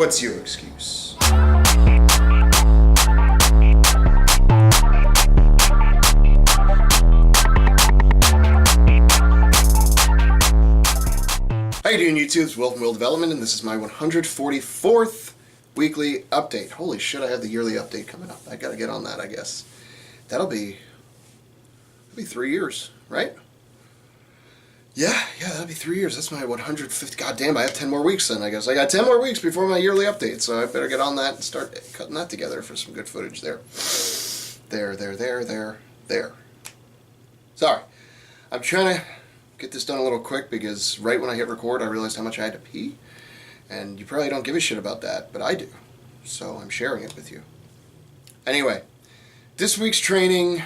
What's your excuse? How you doing, YouTube? Welcome to Will Development, and this is my 144th weekly update. Holy shit, I have the yearly update coming up. I gotta get on that, I guess. That'll be 3 years, right? Yeah, that'll be 3 years. That's my 150. God damn, I have 10 more weeks then, I guess. I got 10 more weeks before my yearly update, so I better get on that and start cutting that together for some good footage there. There. Sorry. I'm trying to get this done a little quick because right when I hit record, I realized how much I had to pee. And you probably don't give a shit about that, but I do. So I'm sharing it with you. Anyway, this week's training,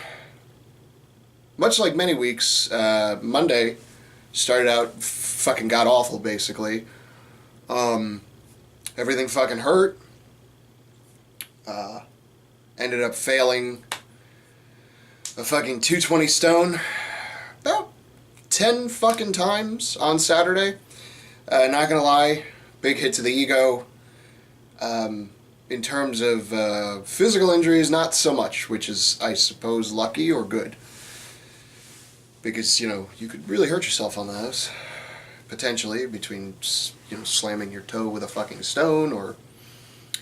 much like many weeks, Monday started out fucking god-awful, basically. Everything fucking hurt. Ended up failing a fucking 220 stone about 10 fucking times on Saturday. Not gonna lie, big hit to the ego. In terms of physical injuries, not so much, which is, I suppose, lucky or good. Because, you could really hurt yourself on those, potentially, between, slamming your toe with a fucking stone or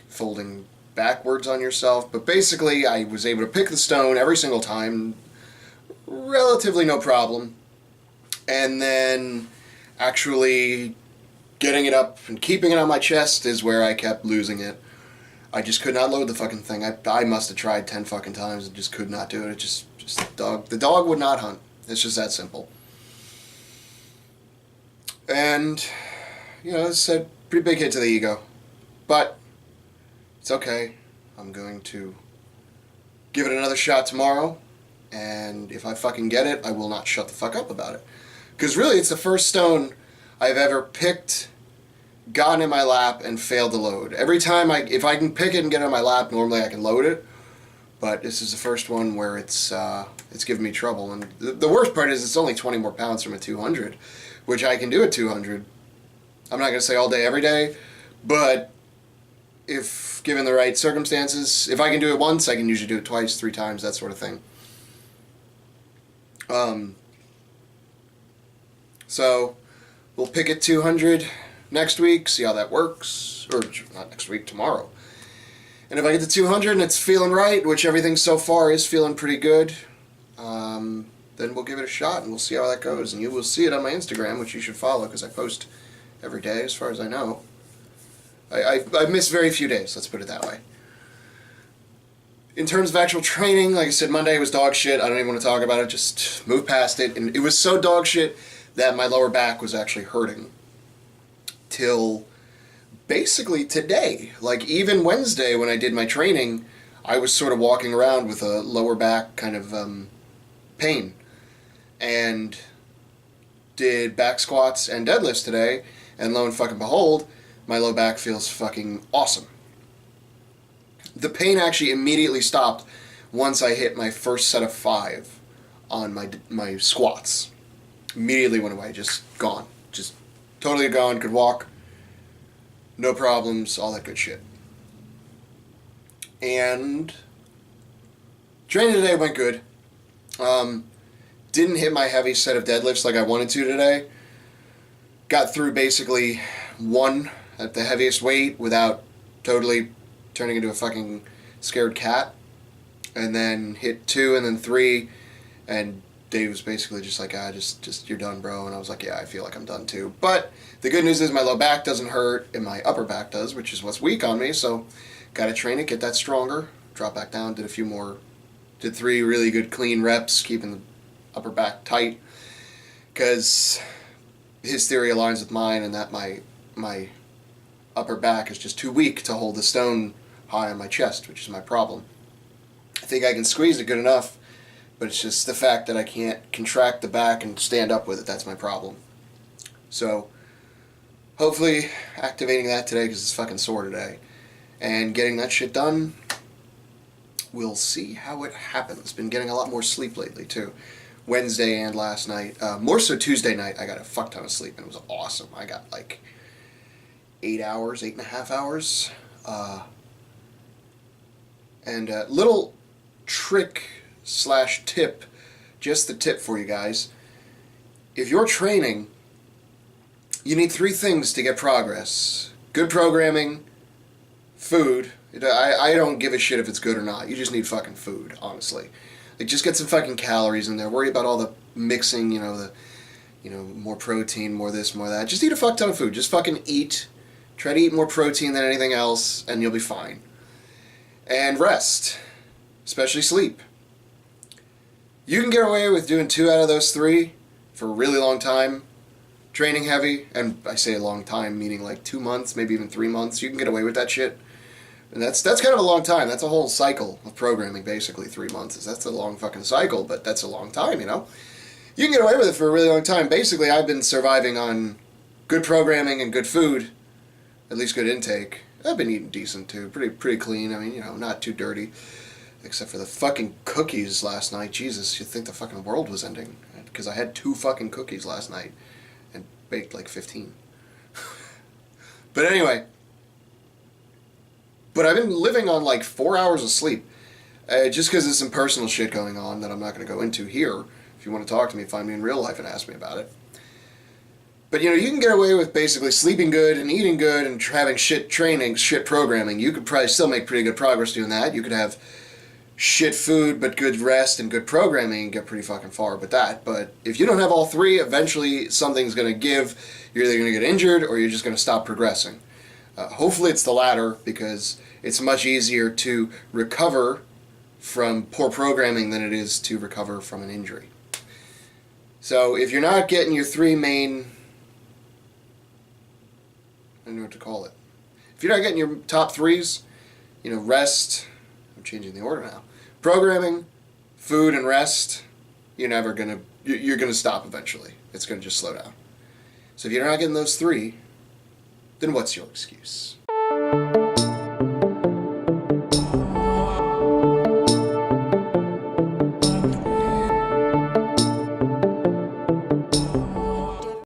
folding backwards on yourself. But basically, I was able to pick the stone every single time, relatively no problem. And then actually getting it up and keeping it on my chest is where I kept losing it. I just could not load the fucking thing. I must have tried 10 fucking times and just could not do it. It just the dog would not hunt. It's just that simple. And, it's a pretty big hit to the ego. But it's okay. I'm going to give it another shot tomorrow. And if I fucking get it, I will not shut the fuck up about it. Because really, it's the first stone I've ever picked, gotten in my lap, and failed to load. Every time, if I can pick it and get it in my lap, normally I can load it. But this is the first one where it's giving me trouble. And the worst part is it's only 20 more pounds from a 200, which I can do at 200. I'm not going to say all day, every day, but if given the right circumstances, if I can do it once, I can usually do it twice, 3 times, that sort of thing. So we'll pick at 200 next week, see how that works, or not next week, tomorrow. And if I get to 200 and it's feeling right, which everything so far is feeling pretty good, then we'll give it a shot and we'll see how that goes. And you will see it on my Instagram, which you should follow because I post every day as far as I know. I miss very few days, let's put it that way. In terms of actual training, like I said, Monday was dog shit. I don't even want to talk about it, just move past it. And it was so dog shit that my lower back was actually hurting till basically today. Like even Wednesday when I did my training, I was sort of walking around with a lower back kind of pain. And did back squats and deadlifts today, and lo and fucking behold, my low back feels fucking awesome. The pain actually immediately stopped once I hit my first set of 5 on my squats. Immediately went away, just gone. Just totally gone, could walk. No problems, all that good shit. And training today went good. Didn't hit my heavy set of deadlifts like I wanted to today. Got through basically 1 at the heaviest weight without totally turning into a fucking scared cat. And then hit 2 and then 3, and Dave was basically just like, just you're done, bro. And I was like, yeah, I feel like I'm done too. But the good news is my low back doesn't hurt and my upper back does, which is what's weak on me. So gotta train it, get that stronger. Drop back down, did 3 really good clean reps, keeping the upper back tight. Because his theory aligns with mine, and that my upper back is just too weak to hold the stone high on my chest, which is my problem. I think I can squeeze it good enough, but it's just the fact that I can't contract the back and stand up with it. That's my problem. So hopefully activating that today because it's fucking sore today. And getting that shit done, we'll see how it happens. Been getting a lot more sleep lately too. Wednesday and last night. More so Tuesday night, I got a fuck ton of sleep and it was awesome. I got like 8 hours, 8.5 hours. And a little trick / tip, just the tip for you guys. If you're training, you need 3 things to get progress. Good programming, food. I don't give a shit if it's good or not. You just need fucking food, honestly. Like, just get some fucking calories in there. Worry about all the mixing, more protein, more this, more that. Just eat a fuck ton of food. Just fucking eat. Try to eat more protein than anything else, and you'll be fine. And rest. Especially sleep. You can get away with doing 2 out of those 3 for a really long time. Training heavy, and I say a long time, meaning like 2 months, maybe even 3 months. You can get away with that shit. And that's kind of a long time. That's a whole cycle of programming, basically. 3 months. That's a long fucking cycle, but that's a long time, You can get away with it for a really long time. Basically, I've been surviving on good programming and good food, at least good intake. I've been eating decent, too. Pretty clean. I mean, not too dirty. Except for the fucking cookies last night. Jesus, you'd think the fucking world was ending. Because I had 2 fucking cookies last night. And baked like 15. But anyway. But I've been living on like 4 hours of sleep. Just because there's some personal shit going on that I'm not going to go into here. If you want to talk to me, find me in real life and ask me about it. But you can get away with basically sleeping good and eating good and having shit training, shit programming. You could probably still make pretty good progress doing that. You could have shit food but good rest and good programming and get pretty fucking far with that. But if you don't have all 3, eventually something's going to give. You're either going to get injured or you're just going to stop progressing. Hopefully it's the latter, because it's much easier to recover from poor programming than it is to recover from an injury. So if you're not getting your 3 main... I don't know what to call it. If you're not getting your top 3s, rest... I'm changing the order now. Programming, food, and rest, you're going to stop eventually. It's going to just slow down. So if you're not getting those 3, then what's your excuse?